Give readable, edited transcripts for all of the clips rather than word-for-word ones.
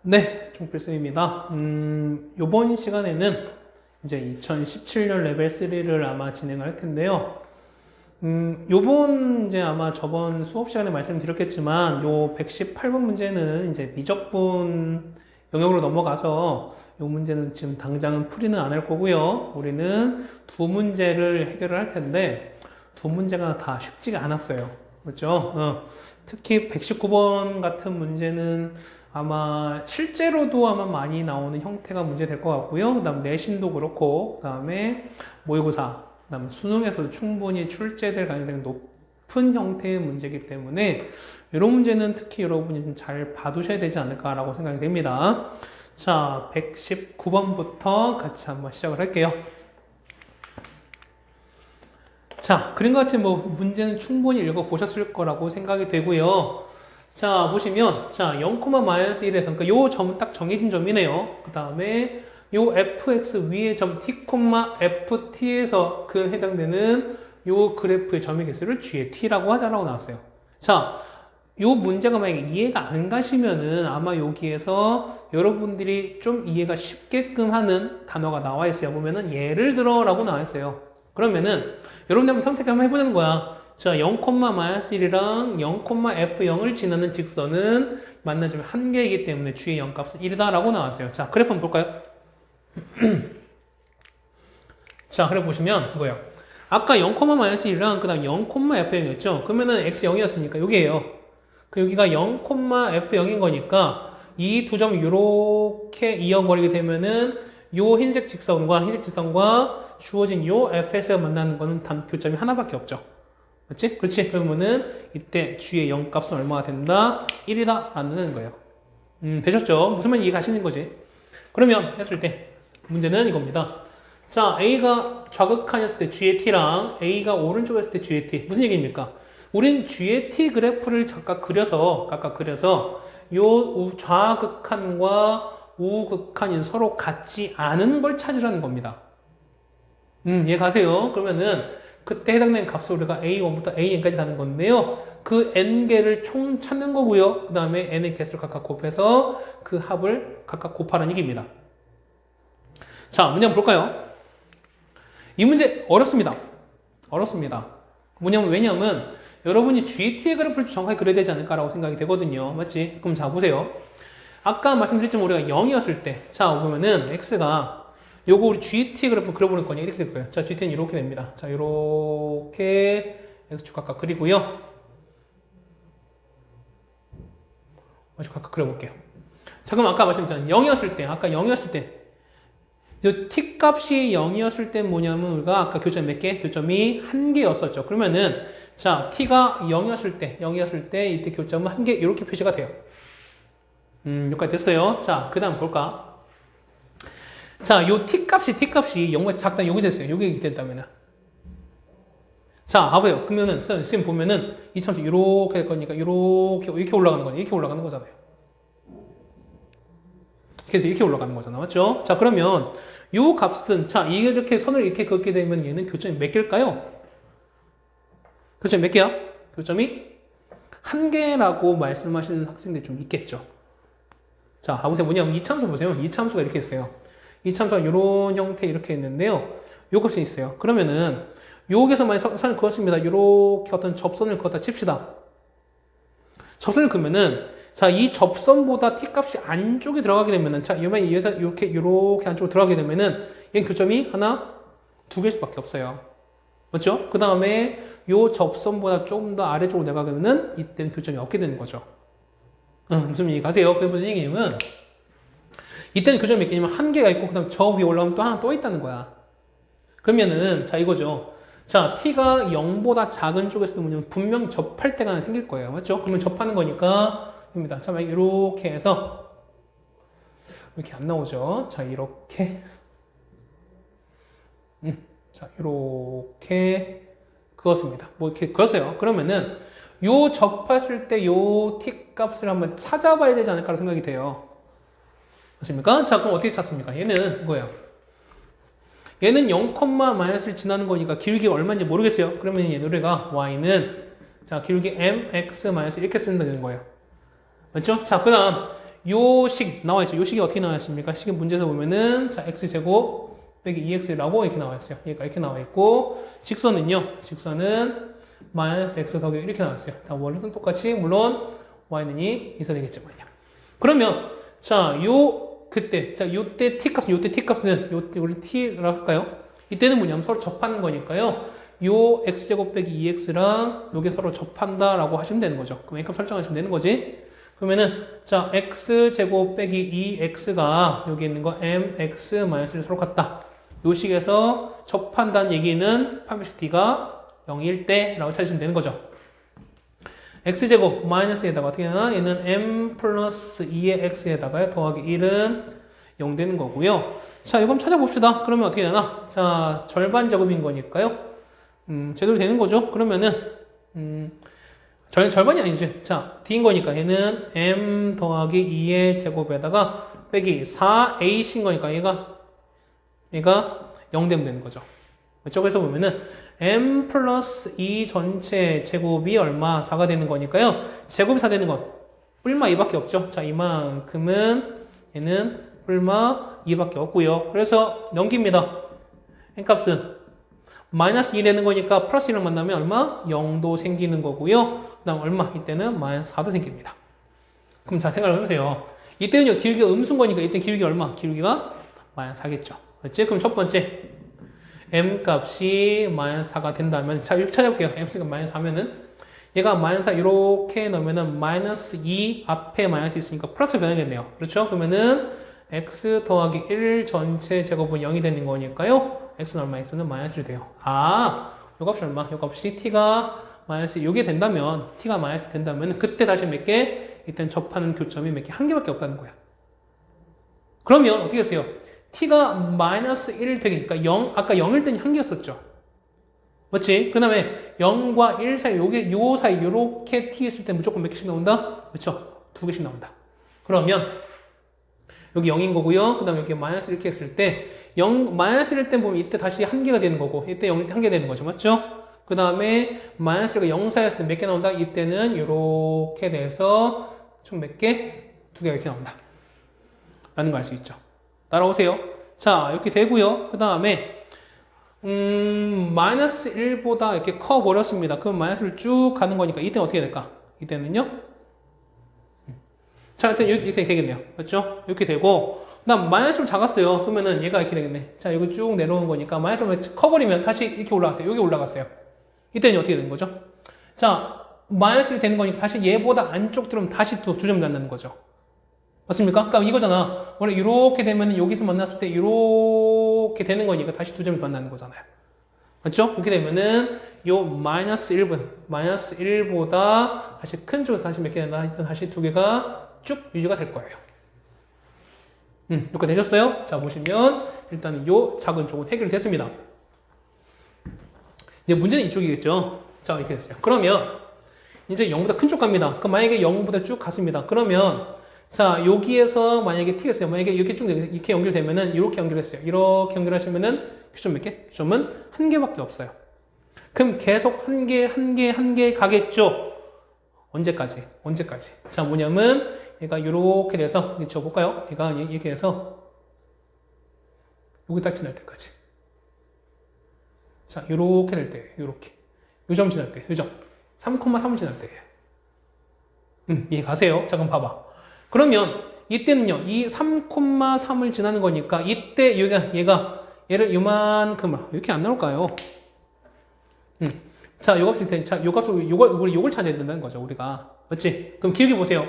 네, 종필쌤입니다. 요번 시간에는 이제 2017년 레벨 3를 아마 진행할 텐데요. 요번 이제 아마 저번 수업 시간에 말씀드렸겠지만 요 118번 문제는 이제 미적분 영역으로 넘어가서 요 문제는 지금 당장은 풀이는 안 할 거고요. 우리는 두 문제를 해결을 할 텐데 두 문제가 다 쉽지가 않았어요. 그렇죠? 특히 119번 같은 문제는 아마 실제로도 아마 많이 나오는 형태가 문제 될 것 같고요. 그 다음 내신도 그렇고, 그 다음에 모의고사, 그 다음 수능에서도 충분히 출제될 가능성이 높은 형태의 문제이기 때문에 이런 문제는 특히 여러분이 좀 잘 봐두셔야 되지 않을까라고 생각이 됩니다. 자, 119번부터 같이 한번 시작을 할게요. 자, 그림과 같이 뭐 문제는 충분히 읽어보셨을 거라고 생각이 되고요. 자, 보시면, 자, 0,-1에서, 그러니까 요 점은 딱 정해진 점이네요. 그 다음에 요 fx 위의 점 t, ft에서 그 해당되는 요 그래프의 점의 개수를 g의 t라고 하자라고 나왔어요. 자, 요 문제가 만약에 이해가 안 가시면은 아마 여기에서 여러분들이 좀 이해가 쉽게끔 하는 단어가 나와 있어요. 보면은 예를 들어 라고 나와 있어요. 그러면은 여러분들 한번 선택 한번 해보자는 거야. 자, 0,-1이랑 0,f0을 지나는 직선은 만나지면 한 개이기 때문에 g의 0값은 1이다 라고 나왔어요. 자, 그래프 한번 볼까요? 자, 그래 보시면 이거예요. 아까 0,-1이랑 그 다음 0,f0이었죠? 그러면은 x 0이었으니까 여기에요. 그 여기가 0,f0인 거니까 이 두 점을 이렇게 이어버리게 되면은 요 흰색 직선과 주어진 요 fx가 만나는 거는 단 교점이 하나밖에 없죠. 맞지? 그렇지? 그러면은 이때 g의 0값은 얼마가 된다? 1이다 라는 거예요. 되셨죠? 무슨 말인지 이해가시는 거지? 그러면 했을 때 문제는 이겁니다. 자, A가 좌극한이었을 때 g의 t랑 A가 오른쪽에 있을 때 g의 t. 무슨 얘기입니까? 우린 g의 t 그래프를 각각 그려서 요 좌극한과 우극한이 서로 같지 않은 걸 찾으라는 겁니다. 이해 가세요? 그러면은 그때 해당되는 값을 우리가 A1부터 AN까지 가는 건데요. 그 N개를 총 찾는 거고요. 그 다음에 N의 개수를 각각 곱해서 그 합을 각각 곱하라는 얘기입니다. 자, 문제 한번 볼까요? 이 문제 어렵습니다. 왜냐면 여러분이 GT의 그래프를 정확하게 그려야 되지 않을까라고 생각이 되거든요. 맞지? 그럼 자, 보세요. 아까 말씀드렸지만 우리가 0이었을 때, 자, 보면은 X가 요거 우리 GT 그래프 그려보는 거냐 이렇게 될 거예요. 자, GT는 이렇게 됩니다. 자, 이렇게 X축 각각 그리고요. Y축 각각 그려볼게요. 자, 그럼 아까 말씀드렸잖아요. 0이었을 때, 이 t 값이 0이었을 때 뭐냐면 우리가 아까 교점이 몇 개? 교점이 한 개였었죠. 그러면은 자, t가 0이었을 때 이때 교점은 한 개 이렇게 표시가 돼요. 여기까지 됐어요. 자, 그 다음 볼까? 자, 요 t값이 0보다 작다 여기 됐어요. 여기 이렇게 됐다면은. 자, 봐봐요. 그러면은 선생님 보면은 이 참수 이렇게 될 거니까 이렇게 올라가는 거냐? 이렇게 올라가는 거잖아요. 그래서 이렇게 올라가는 거잖아. 맞죠? 자, 그러면 요 값은 자, 이렇게 선을 이렇게 긋게 되면 얘는 교점이 몇 개일까요? 교점이 몇 개야? 교점이 한 개라고 말씀하시는 학생들이 좀 있겠죠. 자, 보세요. 뭐냐면 이 참수 보세요. 이 참수가 이렇게 있어요. 이 참수가 이런 형태 이렇게 있는데요. 요 값이 있어요. 그러면은 여기서 만약 선을 그었습니다. 이렇게 어떤 접선을 그었다 칩시다. 접선을 그으면은 자, 이 접선보다 t 값이 안쪽에 들어가게 되면은 자, 여기서 이렇게 안쪽으로 들어가게 되면은 얘는 교점이 하나, 두 개일 수밖에 없어요. 맞죠? 그 다음에 요 접선보다 조금 더 아래쪽으로 내려가게 되면은 이때는 교점이 없게 되는 거죠. 무슨 얘기 가세요? 그게 무슨 얘기냐면 이때는 교점이 몇 개냐면 한 개가 있고 그 다음 저 위에 올라오면 또 하나 또 있다는 거야. 그러면은 자, 이거죠. 자, t가 0보다 작은 쪽에서도 뭐냐면 분명 접할 때가 하나 생길 거예요. 맞죠? 그러면 접하는 거니까 입니다. 자, 이렇게 해서 이렇게 안 나오죠. 자, 이렇게 자, 이렇게 그었습니다. 뭐 이렇게 그었어요. 그러면은 요 접했을 때 요 t 값을 한번 찾아봐야 되지 않을까 생각이 돼요. 맞습니까? 자, 그럼 어떻게 찾습니까? 얘는 뭐예요? 얘는 0,-를 지나는 거니까 기울기가 얼마인지 모르겠어요. 그러면 얘 우리가 y는 자, 기울기 mx- 이렇게 쓰면 되는 거예요. 맞죠? 자, 그 다음 요 식 나와있죠. 요 식이 어떻게 나와있습니까? 식의 문제에서 보면은, 자, x제곱 빼기 2x라고 이렇게 나와있어요. 얘가 이렇게 나와있고, 직선은 마이너스 x 더하기 이렇게 나왔어요. 다 원래는 똑같이, 물론, y는 있어야 되겠지만요. 그러면, 자, 요때 t값은, 우리 t라고 할까요? 이때는 뭐냐면 서로 접하는 거니까요. 요 x제곱 빼기 2x랑 요게 서로 접한다라고 하시면 되는 거죠. 그럼 A값 설정하시면 되는 거지. 그러면은, 자, x제곱 빼기 2x가 여기 있는 거 mx-1이 서로 같다. 요 식에서 접한다는 얘기는 판별식 d가 0일 때라고 찾으시면 되는 거죠. x제곱 마이너스에다가 어떻게 되나? 얘는 m 플러스 2의 x에다가 더하기 1은 0 되는 거고요. 자, 이거 한번 찾아봅시다. 그러면 어떻게 되나? 자, 절반 제곱인 거니까요. 제대로 되는 거죠. 그러면은 절반이 아니지. 자, d인 거니까 얘는 m 더하기 2의 제곱에다가 빼기 4a인 거니까 얘가 0 되면 되는 거죠. 이쪽에서 보면은 m 플러스 2 전체 제곱이 얼마? 4가 되는 거니까요. 제곱이 4 되는 건 뿔마 2밖에 없죠. 자, 이만큼은 얘는 뿔마 2밖에 없고요. 그래서 넘깁니다. n값은 마이너스 2 되는 거니까 플러스 1을 만나면 얼마? 0도 생기는 거고요. 그 다음 얼마? 이때는 마이너스 4도 생깁니다. 그럼 자, 생각을 해보세요. 이때는요, 기울기가 음수인 거니까 이때 기울기 얼마? 기울기가 마이너스 4겠죠. 그렇지? 그럼 첫 번째 m 값이 마이너스 4가 된다면, 자, 이렇게 찾아볼게요. m 값이 마이너스 4면은 얘가 마이너스 4 이렇게 넣으면은 마이너스 2 앞에 마이너스 있으니까 플러스 변하겠네요. 그렇죠? 그러면은 x 더하기 1 전체 제곱은 0이 되는 거니까요. x는 얼마? x는 마이너스 1 돼요. 아, 요 값이 얼마? 요 값이 t가 마이너스 요게 된다면, t가 마이너스 된다면 그때 다시 몇 개? 이때는 접하는 교점이 몇 개? 한 개밖에 없다는 거야. 그러면 어떻게 했어요? t가 마이너스 1 되니까 0, 아까 0일 때는 한 개였었죠. 맞지? 그 다음에 0과 1 사이, 요 사이, 요렇게 t 있을 때 무조건 몇 개씩 나온다? 그렇죠? 2개씩 나온다. 그러면 여기 0인 거고요. 그 다음에 여기 마이너스 이렇게 했을 때, 마이너스 1일 때 보면 이때 다시 한 개가 되는 거고, 이때 0일 때 한 개 되는 거죠. 맞죠? 그 다음에 마이너스 1가 0 사이였을 때 몇 개 나온다? 이때는 이렇게 돼서 총 몇 개? 2개가 이렇게 나온다. 라는 거 알 수 있죠. 따라오세요. 자, 이렇게 되고요. 그 다음에 마이너스 1보다 이렇게 커 버렸습니다. 그럼 마이너스를 쭉 가는 거니까 이때는 어떻게 될까? 이때는요? 자, 일단 이렇게 되겠네요. 맞죠? 이렇게 되고, 그 다음 마이너스로 작았어요. 그러면은 얘가 이렇게 되겠네. 자, 여기 쭉 내려오는 거니까 마이너스로 커버리면 다시 이렇게 올라갔어요. 여기 올라갔어요. 이때는 어떻게 되는 거죠? 자, 마이너스로 되는 거니까 다시 얘보다 안쪽 들어오면 다시 또 2점 만나는 거죠. 맞습니까? 그러니까 이거잖아. 원래 이렇게 되면 여기서 만났을 때 이렇게 되는 거니까 다시 2점에서 만나는 거잖아요. 맞죠? 그렇게 되면은 요 마이너스 1보다 다시 큰 쪽에서 다시 몇 개 된다? 일단 다시 2개가 쭉 유지가 될 거예요. 이렇게 되셨어요? 자, 보시면 일단 요 작은 쪽은 해결이 됐습니다. 이제 문제는 이쪽이겠죠? 자, 이렇게 됐어요. 그러면 이제 0보다 큰 쪽 갑니다. 그럼 만약에 0보다 쭉 갔습니다. 그러면 자, 여기에서 만약에 t가 있어요. 만약에 이렇게 쭉 이렇게 연결되면은 이렇게 연결했어요. 이렇게 연결하시면은 교점 몇 개? 교점은 한 개밖에 없어요. 그럼 계속 한 개 가겠죠? 언제까지? 자, 뭐냐면 얘가 이렇게 돼서 이제 지워볼까요? 얘가 이렇게 해서 여기 딱 지날 때까지. 자, 이렇게 될 때, 이렇게. 요 점 지날 때, 요 점. 3,3을 지날 때예요. 이해 가세요? 잠깐 봐봐. 그러면 이때는요, 이 3,3을 지나는 거니까 이때 얘를 요만큼 이렇게 안 나올까요? 자, 요 값일 때, 자, 요걸 찾아야 된다는 거죠, 우리가. 맞지? 그럼 기울기 보세요.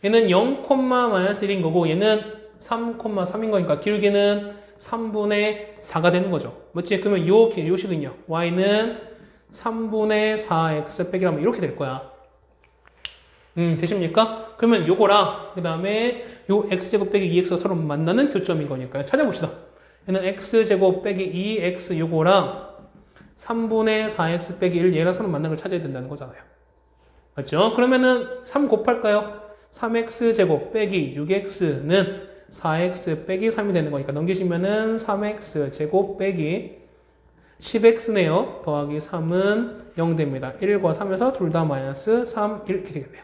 얘는 0,-1인 거고, 얘는 3,3인 거니까 기울기는 3분의 4가 되는 거죠. 맞지? 그러면 요 식은요, y는 3분의 4x 빼기 하면 이렇게 될 거야. 되십니까? 그러면 요거랑 그 다음에 요 x제곱 빼기 2x가 서로 만나는 교점인 거니까요. 찾아봅시다. 얘는 x제곱 빼기 2x 요거랑 3분의 4x 빼기 1 얘랑 서로 만나는 걸 찾아야 된다는 거잖아요. 맞죠? 그러면은 3 곱할까요? 3x제곱 빼기 6x는 4x 빼기 3이 되는 거니까 넘기시면은 3x제곱 빼기 10x네요. 더하기 3은 0 됩니다. 1과 3에서 둘 다 마이너스 3, 1 이렇게 되겠네요.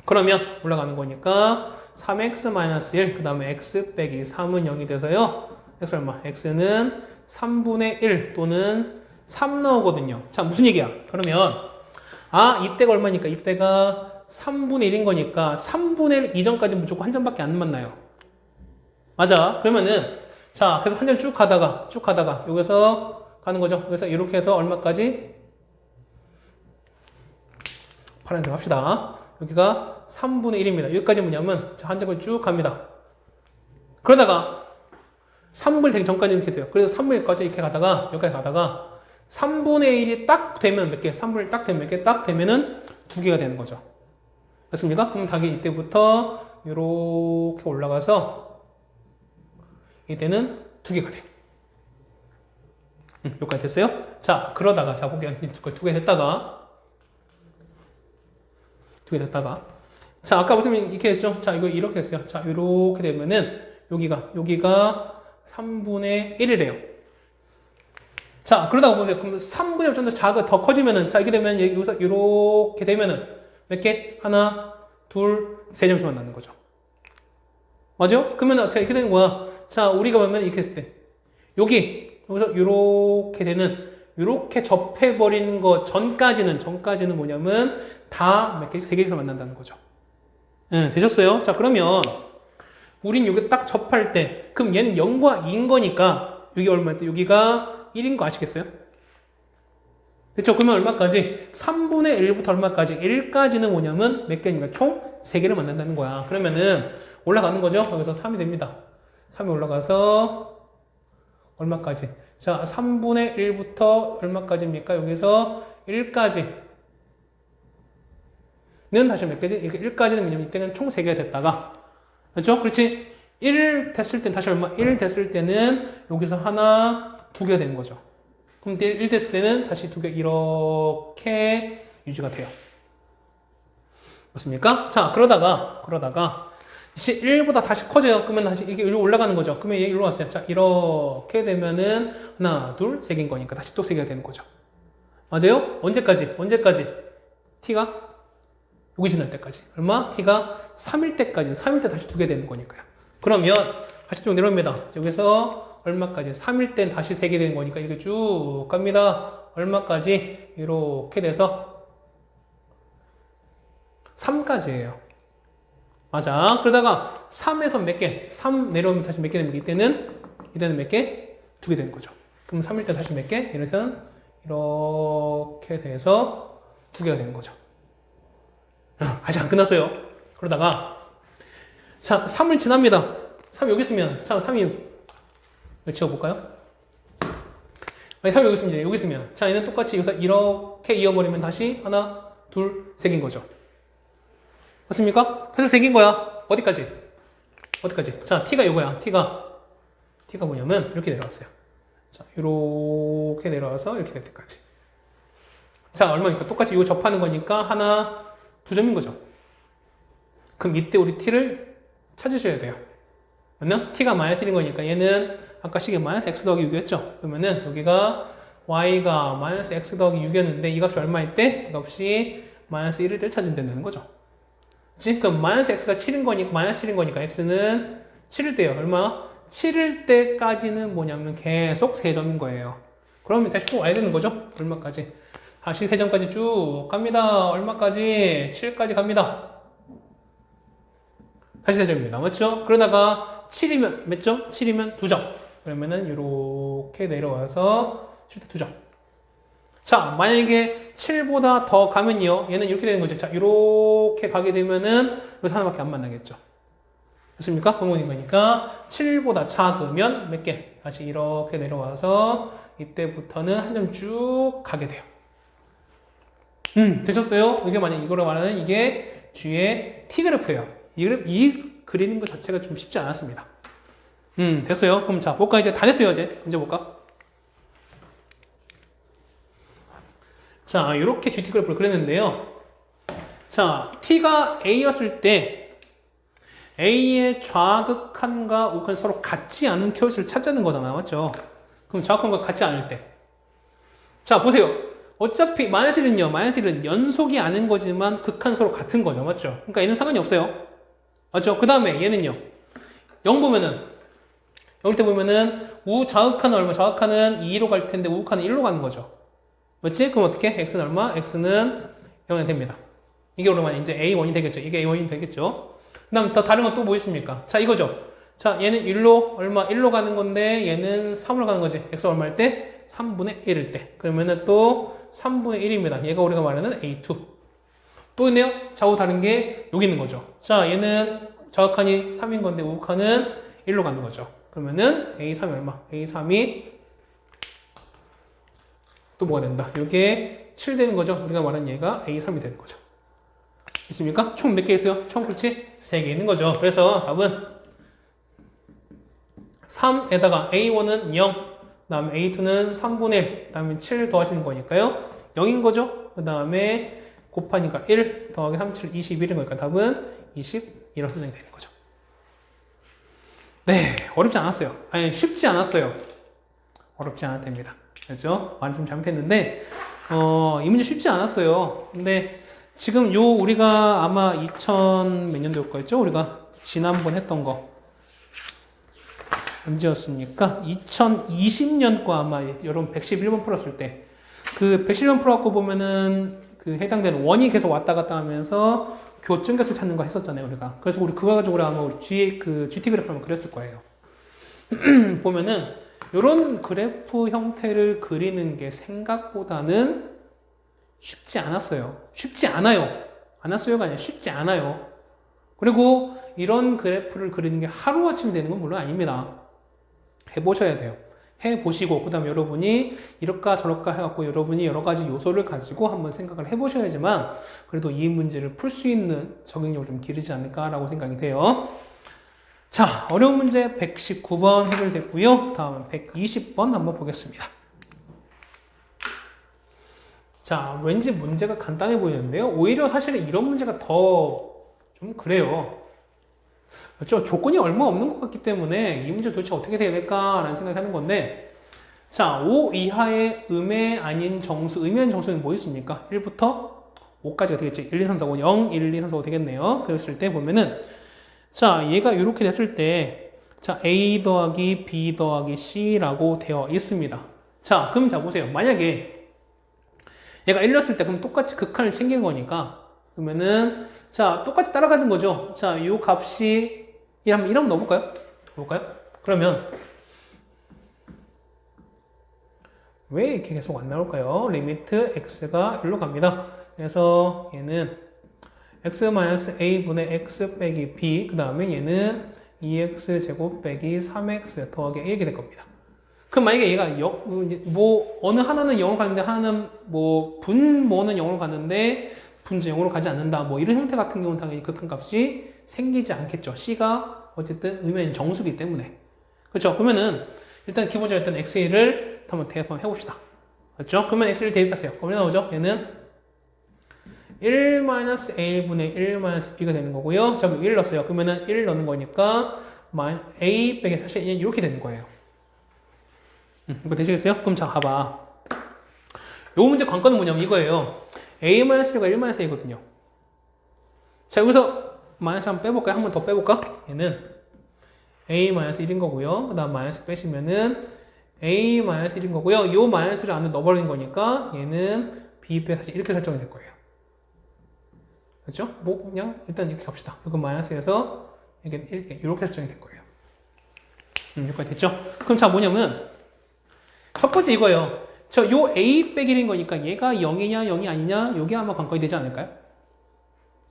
그러면 올라가는 거니까 3x-1, 그 다음에 x 빼기 3은 0이 돼서요. x 얼마? x는 3분의 1 또는 3 나오거든요. 자, 무슨 얘기야? 그러면 이때가 얼마니까? 이때가 3분의 1인 거니까 3분의 1 이전까지 무조건 한 점밖에 안 만나요. 맞아. 그러면은 자, 그래서 한 점 쭉 가다가 여기서 가는 거죠. 여기서 이렇게 해서 얼마까지? 파란색 합시다. 여기가 3분의 1입니다. 여기까지 뭐냐면 한 점을 쭉 갑니다. 그러다가 3분의 1 되기 전까지 이렇게 돼요. 그래서 3분의 1까지 이렇게 가다가 여기까지 가다가 3분의 1이 딱 되면 몇 개? 3분의 1 딱 되면 몇 개? 딱 되면은 2개가 되는 거죠. 맞습니까? 그럼 닭이 이때부터 이렇게 올라가서 이때는 2개가 돼요. 여기까지 됐어요? 자, 그러다가 자 볼게요. 2개 됐다가 자, 아까 무슨 이렇게 했죠? 자, 이거 이렇게 했어요. 자, 이렇게 되면은 여기가 3분의 1이래요. 자, 그러다가 보세요. 그럼 3분의 1 좀 더 커지면은 자, 이렇게 되면 여기서 이렇게 되면은 몇 개? 하나, 둘, 세 점수만 남는 거죠. 맞죠? 그러면 자, 이렇게 되는 거야. 자, 우리가 보면 이렇게 했을 때 여기서 이렇게 되는 이렇게 접해버리는 거 전까지는 뭐냐면 다 몇 개씩? 3개에서 만난다는 거죠. 네, 되셨어요? 자, 그러면 우린 여기 딱 접할 때 그럼 얘는 0과 2인 거니까 여기 얼마일 때? 여기가 1인 거 아시겠어요? 됐죠? 그러면 얼마까지? 3분의 1부터 얼마까지? 1까지는 뭐냐면 몇 개입니까? 총 3개를 만난다는 거야. 그러면은 올라가는 거죠? 여기서 3이 됩니다. 3이 올라가서 얼마까지? 자, 3분의 1부터 얼마까지입니까? 여기서 1까지는 다시 몇 개지? 1까지는 뭐냐면 이때는 총 3개가 됐다가 그렇죠? 그렇지? 1 됐을 땐 다시 얼마? 1 됐을 때는 여기서 하나, 2개가 되는 거죠. 그럼 1 됐을 때는 다시 2개 이렇게 유지가 돼요. 맞습니까? 자, 그러다가 이제 1보다 다시 커져요. 그러면 다시 이게 위로 올라가는 거죠. 그러면 얘 일로 왔어요. 자, 이렇게 되면은 하나, 둘, 3개인 거니까 다시 또 3개가 되는 거죠. 맞아요? 언제까지? t가 여기 지날 때까지. 얼마? t가 3일 때까지. 3일 때 다시 2개 되는 거니까요. 그러면 다시 쭉 내려옵니다. 여기서 얼마까지? 3일 땐 다시 3개 되는 거니까 이렇게 쭉 갑니다. 얼마까지? 이렇게 돼서 3까지예요. 맞아. 그러다가 3에서 몇 개? 3 내려오면 다시 몇 개 됩니까? 이때는 몇 개? 2개 되는 거죠. 그럼 3일 때 다시 몇 개? 이래서 이렇게 돼서 2개가 되는 거죠. 아직 안 끝났어요. 그러다가 자, 3을 지납니다. 3 여기 있으면 자, 3이 여기 지워볼까요? 아니, 3이 여기 있으면 자, 얘는 똑같이 여기서 이렇게 이어버리면 다시 하나, 둘, 3개인 거죠. 맞습니까? 그래서 3개인 거야. 어디까지? 자, t가 이거야. t가 뭐냐면 이렇게 내려왔어요. 자, 이렇게 내려와서 이렇게 될 때까지. 자, 얼마니까? 똑같이 이거 접하는 거니까 하나, 2점인 거죠. 그럼 이때 우리 t를 찾으셔야 돼요. 맞나? t가 마이너스 1인 거니까 얘는 아까 식이 마이너스 x 더하기 6이었죠? 그러면은 여기가 y가 마이너스 x 더하기 6이었는데 이 값이 얼마일 때? 이 값이 마이너스 1일 때 찾으면 된다는 거죠. 그치? 그럼 마이너스 x가 7인 거니까 마이너스 7인 거니까 x는 7일 때요. 얼마? 7일 때까지는 뭐냐면 계속 3점인 거예요. 그러면 다시 또 와야 되는 거죠? 얼마까지? 다시 3점까지 쭉 갑니다. 얼마까지? 7까지 갑니다. 다시 3점입니다. 맞죠? 그러다가 7이면 몇 점? 7이면 2점. 그러면은 이렇게 내려와서 7대 2점. 자, 만약에 7보다 더 가면요. 얘는 이렇게 되는 거죠. 자, 이렇게 가게 되면은 여기서 하나밖에 안 만나겠죠. 됐습니까? 부모님 거니까 7보다 작으면 몇 개? 다시 이렇게 내려와서 이때부터는 한 점 쭉 가게 돼요. 되셨어요? 이게 만약 이거로 말하는 이게 G의 T그래프예요. 이 그리는 것 자체가 좀 쉽지 않았습니다. 됐어요? 그럼 자, 볼까? 이제 다 됐어요, 이제 볼까? 자, 이렇게 GT 그래프를 그렸는데요. 자, T가 A였을 때 A의 좌극한과 우극한 서로 같지 않은 켜수를 찾자는 거잖아요. 맞죠? 그럼 좌극한과 같지 않을 때. 자, 보세요. 어차피 마이너스 1은요. 마이너스 1은 연속이 아닌 거지만 극한수로 같은 거죠. 맞죠? 그러니까 얘는 상관이 없어요. 맞죠? 그 다음에 얘는요. 0 보면은 0일 때 보면은 좌극한은 얼마? 좌극한은 2로 갈 텐데 우극한은 1로 가는 거죠. 맞지? 그럼 어떻게? x는 얼마? x는 0이 됩니다. 이게 오르면 이제 a1이 되겠죠. 이게 a1이 되겠죠. 그 다음 더 다른 건 또 뭐 있습니까? 자, 이거죠. 자, 얘는 1로 얼마? 1로 가는 건데 얘는 3으로 가는 거지. x 얼마일 때? 3분의 1일 때. 그러면은 또 3분의 1입니다. 얘가 우리가 말하는 a2. 또 있네요. 좌우 다른 게 여기 있는 거죠. 자, 얘는 좌극한이 3인 건데 우극한은 1로 가는 거죠. 그러면은 a3이 얼마? a3이 또 뭐가 된다? 이게 7 되는 거죠. 우리가 말한 얘가 a3이 되는 거죠. 있습니까? 총 몇 개 있어요? 총 그렇지? 3개 있는 거죠. 그래서 답은 3에다가 a1은 0, 그 다음에 a2는 3분의 1, 그 다음에 7 더하시는 거니까요. 0인 거죠. 그 다음에 곱하니까 1 더하기 3, 7, 21인 거니까 답은 21이라고 수정이 되는 거죠. 네, 어렵지 않았어요. 아니, 쉽지 않았어요. 어렵지 않아도 됩니다. 그렇죠? 말을 좀 잘못했는데 이 문제 쉽지 않았어요. 근데 지금 요 우리가 아마 2000 몇 년도 거였죠? 우리가 지난번 했던 거 언제였습니까? 2020년 거 아마 여러분 111번 풀었을 때 그 111번 풀어갖고 보면은 그 해당되는 원이 계속 왔다 갔다 하면서 교점계수 찾는 거 했었잖아요, 우리가. 그래서 우리 그거 가지고 아마 우리 GT 그래프 하면 그랬을 거예요. 보면은 이런 그래프 형태를 그리는 게 생각보다는 쉽지 않았어요. 쉽지 않아요. 않았어요가 아니라 쉽지 않아요. 그리고 이런 그래프를 그리는 게 하루아침에 되는 건 물론 아닙니다. 해보셔야 돼요. 해보시고 그 다음에 여러분이 이럴까 저럴까 해갖고 여러분이 여러 가지 요소를 가지고 한번 생각을 해보셔야지만 그래도 이 문제를 풀 수 있는 적응력을 좀 기르지 않을까라고 생각이 돼요. 자, 어려운 문제 119번 해결됐고요. 다음은 120번 한번 보겠습니다. 자, 왠지 문제가 간단해 보이는데요. 오히려 사실은 이런 문제가 더 좀 그래요. 그렇죠? 조건이 얼마 없는 것 같기 때문에 이 문제 도대체 어떻게 해야 될까라는 생각을 하는 건데, 자, 5 이하의 음의 아닌 정수, 의미한 정수는 뭐 있습니까? 1부터 5까지가 되겠죠. 1, 2, 3, 4, 5, 0, 1, 2, 3, 4, 5 되겠네요. 그랬을 때 보면은, 자, 얘가 이렇게 됐을 때, 자, A 더하기 B 더하기 C라고 되어 있습니다. 자, 그럼 자, 보세요. 만약에 얘가 1렸을 때, 그럼 똑같이 극한을 챙긴 거니까, 그러면은, 자, 똑같이 따라가는 거죠. 자, 요 값이, 이러면 넣어볼까요? 넣어볼까요? 그러면, 왜 이렇게 계속 안 나올까요? 리미트 x가 1로 갑니다. 그래서 얘는 x-a분의 x 빼기 b, 그 다음에 얘는 2x 제곱 빼기 3x 더하기 a 이렇게 될 겁니다. 그럼 만약에 얘가 어느 하나는 0으로 가는데 하나는 분모는 0으로 가는데 분수 0으로 가지 않는다. 이런 형태 같은 경우는 당연히 극한값이 생기지 않겠죠. c가 어쨌든 의미는 정수기 때문에. 그렇죠? 그러면은 일단 기본적으로 일단 x를 한번 대입 한번 해봅시다. 그렇죠? 그러면 x를 대입하세요. 그럼 나오죠? 얘는 1-a분의 1-b가 되는 거고요. 자, 1 넣었어요. 그러면은 1 넣는 거니까 a 빼기 사실 이렇게 되는 거예요. 이거 되시겠어요? 그럼 자, 봐봐. 요 문제 관건은 뭐냐면 이거예요. a-1가 1-a거든요. 자, 여기서 마이너스 한번 빼볼까요? 한 번 더 빼볼까? 얘는 a-1인 거고요. 그 다음 마이너스 빼시면은 a-1인 거고요. 요 마이너스를 안에 넣어버리는 거니까 얘는 b 빼 사실 이렇게 설정이 될 거예요. 그렇죠? 그냥 일단 이렇게 갑시다. 이거 마이너스에서 이렇게 설정이 될 거예요. 여기까지 됐죠? 그럼 자, 뭐냐면 첫 번째 이거예요. 요 a 빼기 1인 거니까 얘가 0이냐 0이 아니냐 요게 아마 관건이 되지 않을까요?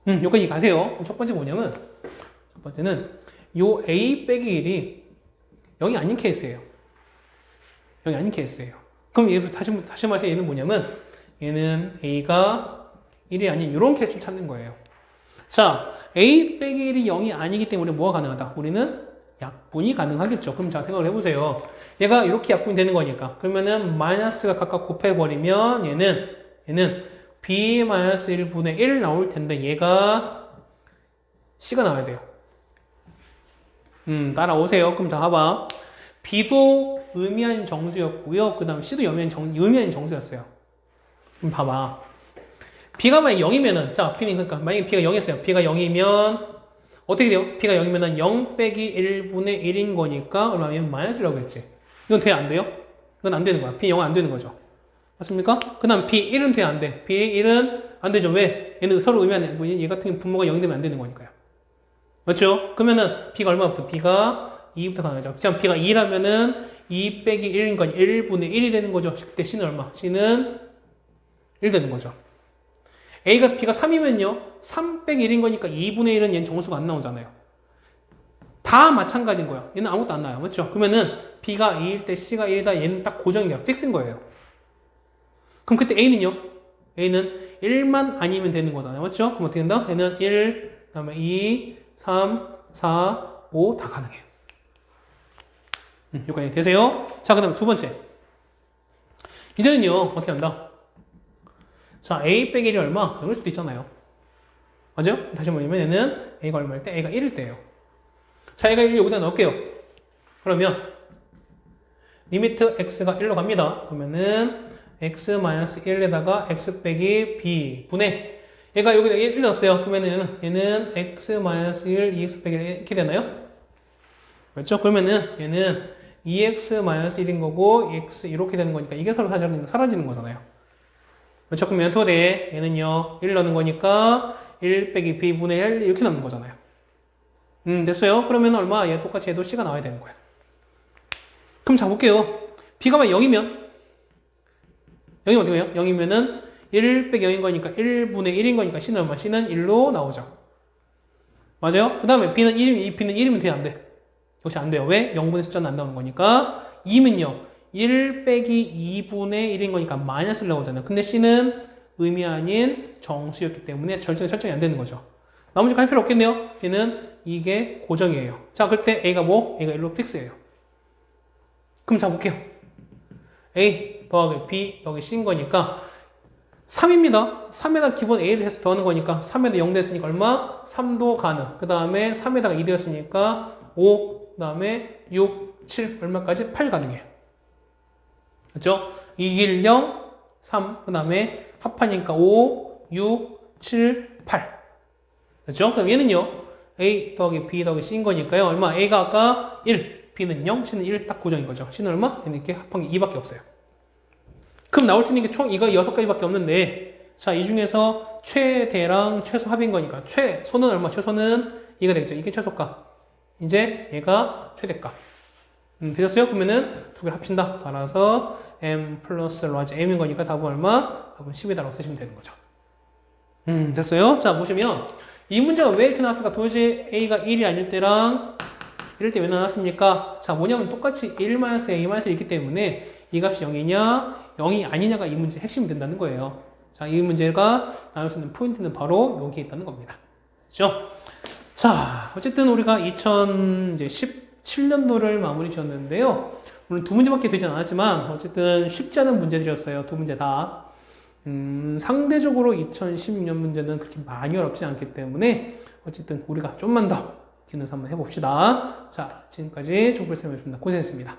여기까지 가세요. 첫 번째 뭐냐면 첫 번째는 요 a 빼기 1이 0이 아닌 케이스예요. 0이 아닌 케이스예요. 그럼 얘 다시 말해서 얘는 뭐냐면 얘는 a가 1이 아닌 이런 케이스를 찾는 거예요. 자, a 빼기 1이 0이 아니기 때문에 뭐가 가능하다? 우리는 약분이 가능하겠죠. 그럼 자, 생각을 해보세요. 얘가 이렇게 약분이 되는 거니까. 그러면은 마이너스가 각각 곱해버리면 얘는 b-1분의 1 나올 텐데 얘가 c가 나와야 돼요. 따라오세요. 그럼 자, 봐봐. b도 의미한 정수였고요. 그 다음 c도 의미한 정수였어요. 그럼 봐봐. b가 만약 0이면은, 자, b는 그러니까 만약에 b가 0이었어요. b가 0이면 어떻게 돼요? b가 0이면은 0 빼기 1분의 1인 거니까 얼마면 마이너스라고 했지. 이건 돼야 안 돼요? 이건 안 되는 거야. b 0은 안 되는 거죠. 맞습니까? 그 다음 b 1은 돼야 안 돼. b 1은 안 되죠. 왜? 얘는 서로 의미하는, 얘 같은 경우 분모가 0이 되면 안 되는 거니까요. 맞죠? 그러면은 b가 얼마부터? b가 2부터 가능하죠. 자, b가 2라면은 2 빼기 1인 건 1분의 1이 되는 거죠. 그때 c는 얼마? c는 1 되는 거죠. b가 3이면요. 3 빼기 1인 거니까 2분의 1은 얘는 정수가 안 나오잖아요. 다 마찬가지인 거야. 얘는 아무것도 안 나와요. 맞죠? 그러면은 b가 2일 때 c가 1이다. 얘는 딱 고정이야. 픽스인 거예요. 그럼 그때 a는요? a는 1만 아니면 되는 거잖아요. 맞죠? 그럼 어떻게 된다? 얘는 1, 그 다음에 2, 3, 4, 5 다 가능해요. 여기까지 되세요? 자, 그 다음에 두 번째. 이제는요, 어떻게 한다? 자, a 빼기 1이 얼마? 0일 수도 있잖아요. 맞아요? 다시 뭐냐면 얘는 a가 얼마일 때? a가 1일 때예요. 자, a가 1 여기다 넣을게요. 그러면 리미트 x가 1로 갑니다. 그러면은 x-1에다가 x 빼기 b 분의 얘가 여기다 1 넣었어요. 그러면은 얘는 x-1, 2x 빼기 1 이렇게 되나요? 그렇죠? 그러면은 얘는 2x-1인 거고 x 이렇게 되는 거니까 이게 서로 사라지는 거잖아요. 그렇죠? 그러면 토대 얘는요 1 넣는 거니까 1 빼기 b분의 1 이렇게 남는 거잖아요. 됐어요? 그러면 얼마? 얘 똑같이 해도 c가 나와야 되는 거야. 그럼 자 볼게요. b가 만약 0이면 어떻게 해요? 0이면은 1 빼기 0인 거니까 1분의 1인 거니까 c는 얼마? c는 1로 나오죠. 맞아요? 그 다음에 b는 1이면 돼? 안 돼? 역시 안 돼요. 왜? 0분의 숫자는 안 나오는 거니까 2면요 1 빼기 2분의 1인 거니까 마이너스를 나오잖아요. 근데 c는 의미 아닌 정수였기 때문에 설정이 안 되는 거죠. 나머지 할 필요 없겠네요. 얘는 이게 고정이에요. 자, 그때 a가 뭐? a가 1로 픽스예요. 그럼 자 볼게요. a 더하기 b 더하기 c인 거니까 3입니다. 3에다 기본 a를 해서 더하는 거니까 3에다 0 됐으니까 얼마? 3도 가능. 그 다음에 3에다가 2 되었으니까 5, 그 다음에 6, 7 얼마까지? 8 가능해요. 그렇죠? 2, 1, 0, 3, 그 다음에 합하니까 5, 6, 7, 8. 그렇죠? 그럼 얘는요. a 더하기 b 더하기 c인 거니까요. 얼마? a가 아까 1, b는 0, c는 1 딱 고정인 거죠. c는 얼마? 얘는 이렇게 합한 게 2밖에 없어요. 그럼 나올 수 있는 게 총 이거 6가지밖에 없는데 자, 이 중에서 최대랑 최소합인 거니까 최소는 얼마? 최소는 2가 되겠죠. 이게 최소값. 이제 얘가 최대값. 되셨어요? 그러면은 두 개를 합친다. 따라서 m 플러스 라지 m인 거니까 답은 얼마? 답은 10이다라고 쓰시면 되는 거죠. 됐어요? 자, 보시면 이 문제가 왜 이렇게 나왔을까? 도대체 a가 1이 아닐 때랑 이럴 때 왜 나왔습니까? 자, 뭐냐면 똑같이 1-a-1이 있기 때문에 이 값이 0이냐, 0이 아니냐가 이 문제의 핵심이 된다는 거예요. 자, 이 문제가 나올 수 있는 포인트는 바로 여기에 있다는 겁니다. 그렇죠? 자, 어쨌든 우리가 2017년도를 마무리 지었는데요. 물론 두 문제밖에 되진 않았지만 어쨌든 쉽지 않은 문제들이었어요. 두 문제 다. 상대적으로 2016년 문제는 그렇게 많이 어렵지 않기 때문에 어쨌든 우리가 좀만 더 기능서 한번 해봅시다. 자, 지금까지 종필쌤이었습니다. 고생했습니다.